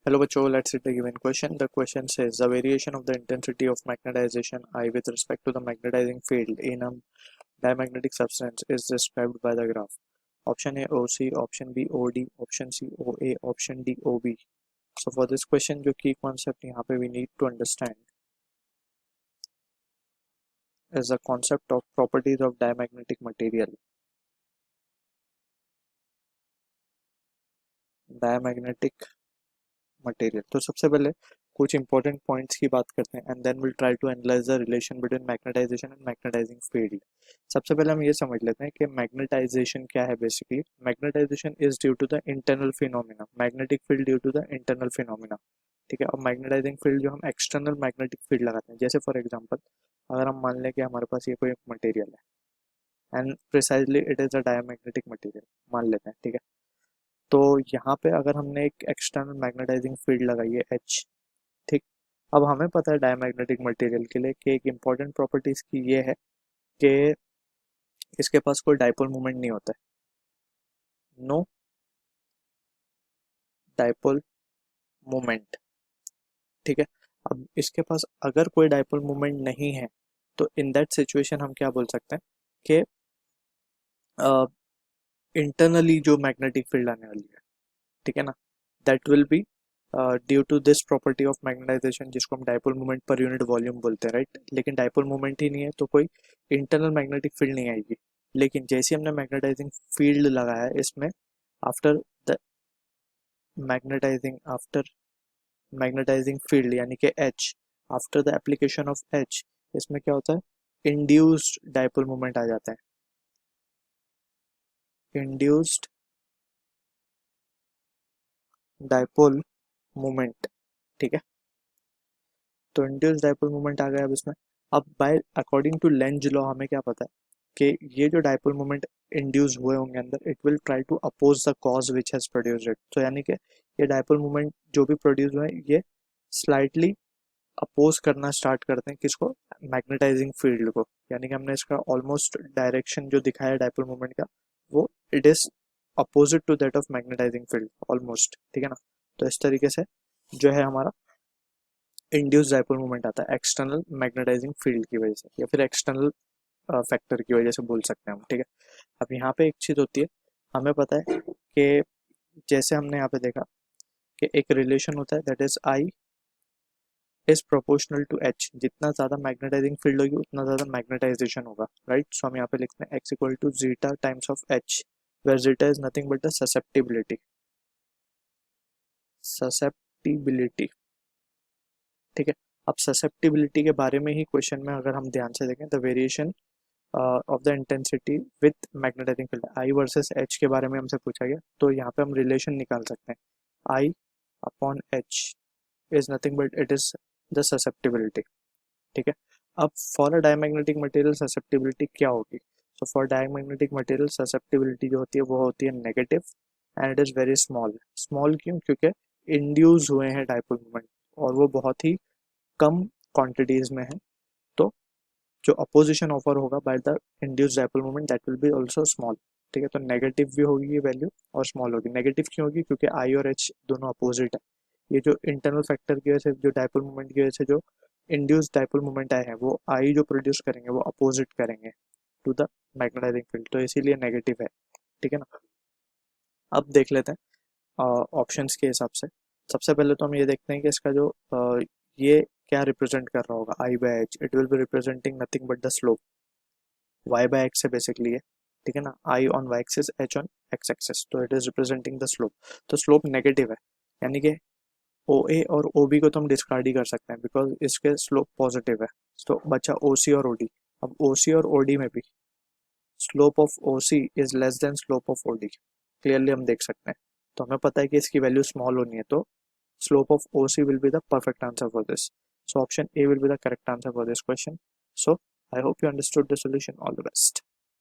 Hello बच्चों, let's read the given question. The question says the variation of the intensity of magnetization I with respect to the magnetizing field in a diamagnetic substance is described by the graph. Option A OC, option B OD, option C OA, option D OB. So for this question जो key concept यहाँ पे we need to understand is the concept of properties of diamagnetic material. Diamagnetic material. तो सबसे पहले कुछ important points की बात करते हैं and then will try to analyse the relation between magnetisation and magnetising field. सबसे पहले हम ये समझ लेते हैं कि मैग्नेटाइजेशन क्या है। Basically magnetisation is due to the internal phenomena, magnetic field due to the internal phenomena. ठीक है, और मैग्नेटाइजिंग फील्ड जो हम एक्सटर्नल मैग्नेटिक फील्ड लगाते हैं, जैसे फॉर एग्जाम्पल अगर हम मान लें कि हमारे पास ये कोई मटेरियल है and precisely it is a diamagnetic material मान लेते हैं। ठीक है, तो यहाँ पे अगर हमने एक एक्सटर्नल मैग्नेटाइजिंग फील्ड लगाई है एच, ठीक। अब हमें पता है डायमैग्नेटिक मटेरियल के लिए कि एक इम्पॉर्टेंट प्रॉपर्टी इसकी ये है कि इसके पास कोई डाइपोल मोमेंट नहीं होता है, नो डाइपोल मोमेंट। ठीक है, अब इसके पास अगर कोई डाइपोल मोमेंट नहीं है तो इन दैट सिचुएशन हम क्या बोल सकते हैं कि इंटरनली जो मैग्नेटिक फील्ड आने वाली है, ठीक है ना, that will be due to this property of magnetisation जिसको हम dipole moment per unit volume बोलते हैं, राइट। लेकिन डाइपोल मोमेंट ही नहीं है तो कोई इंटरनल मैग्नेटिक फील्ड नहीं आएगी। लेकिन जैसे हमने मैग्नेटाइजिंग फील्ड लगाया है इसमें, after the after magnetising field यानी कि H, after the application of H, इसमें क्या होता है, इंड्यूस्ड डाइपोल मोमेंट आ जाता है। इंड्यूस्ड डाइपोल मोमेंट, ठीक है। तो इंड्यूस्ड डाइपोल मोमेंट आ गया अब इसमें। अब by according to Lenz law हमें क्या पता है कि ये जो डाइपोल मोमेंट इंड्यूस हुए होंगे अंदर, it will try to oppose the cause which has produced it. तो यानी कि ये डाइपोल मोमेंट जो भी प्रोड्यूस हुए हैं ये स्लाइटली अपोज करना स्टार्ट करते हैं किसको, मैग्नेटाइजिंग फील्ड को। यानी कि हमने इसका ऑलमोस्ट डायरेक्शन जो दिखाया डाइपोल मोमेंट का वो it is opposite to that of magnetising field almost, ठीक है ना। तो इस तरीके से जो है हमारा इंड्यूस डाइपोल मोमेंट आता है एक्सटर्नल मैग्नेटाइजिंग फील्ड की वजह से या फिर एक्सटर्नल फैक्टर की वजह से बोल सकते हैं हम, ठीक है। अब यहाँ पे एक चीज होती है, हमें पता है कि जैसे हमने यहाँ पे देखा कि एक रिलेशन होता है that is I is proportional to H. जितना ज्यादा मैग्नेटाइजिंग फील्ड होगी उतना ज्यादा मैग्नेटाइजेशन होगा, राइट। सो हम यहाँ पे लिखते हैं X equal to zeta times of H, where zeta is nothing but the susceptibility. Susceptibility, ठीक है। अब ससेप्टिबिलिटी के बारे में ही क्वेश्चन में अगर हम ध्यान से देखें, the variation of the intensity with magnetising field I versus H के बारे में हमसे पूछा गया। तो यहाँ पे हम रिलेशन निकाल सकते हैं, I upon H is nothing but it is the susceptibility, ठीक है। अब for a diamagnetic material susceptibility क्या होगी। So for diamagnetic material susceptibility जो होती है वो होती है negative and it is very small. Small क्यों, क्योंकि इंड्यूस हुए हैं डाइपोल मोमेंट और वो बहुत ही कम क्वांटिटीज में है। तो जो अपोजिशन ऑफर होगा by the induced dipole moment that will be also small, ठीक है। तो नेगेटिव भी होगी ये वैल्यू और स्मॉल होगी। नेगेटिव क्यों होगी, क्योंकि आई और एच दोनों अपोजिट है। ये जो इंटरनल फैक्टर की वजह से, जो डाइपोल मोमेंट की वजह से जो इंड्यूस्ड डाइपोल मोमेंट आए हैं वो आई जो प्रोड्यूस करेंगे वो अपोजिट करेंगे टू द मैग्नेटाइजिंग फील्ड, तो इसीलिए नेगेटिव है, ठीक है ना। अब देख लेते हैं ऑप्शंस के हिसाब से। सबसे पहले तो हम ये देखते हैं कि इसका जो ये क्या रिप्रेजेंट कर रहा होगा, I by H, it will be representing nothing but the slope. Y by X है बेसिकली है, ठीक है ना। I on Y axis, H on X axis, तो it is representing the slope. तो स्लोप नेगेटिव है, यानी कि ओ ए और ओ बी को तो हम डिस्कार्ड ही कर सकते हैं बिकॉज इसके स्लोप पॉजिटिव है। तो बचा ओ सी और ओ डी। अब ओ सी और ओ डी में भी slope of O C is less than slope of O D, clearly हम देख सकते हैं। तो हमें पता है कि इसकी वैल्यू स्मॉल होनी है, तो slope of OC will be the perfect answer for this. So option A will be the correct answer for this question. So I hope you understood the solution. All the best.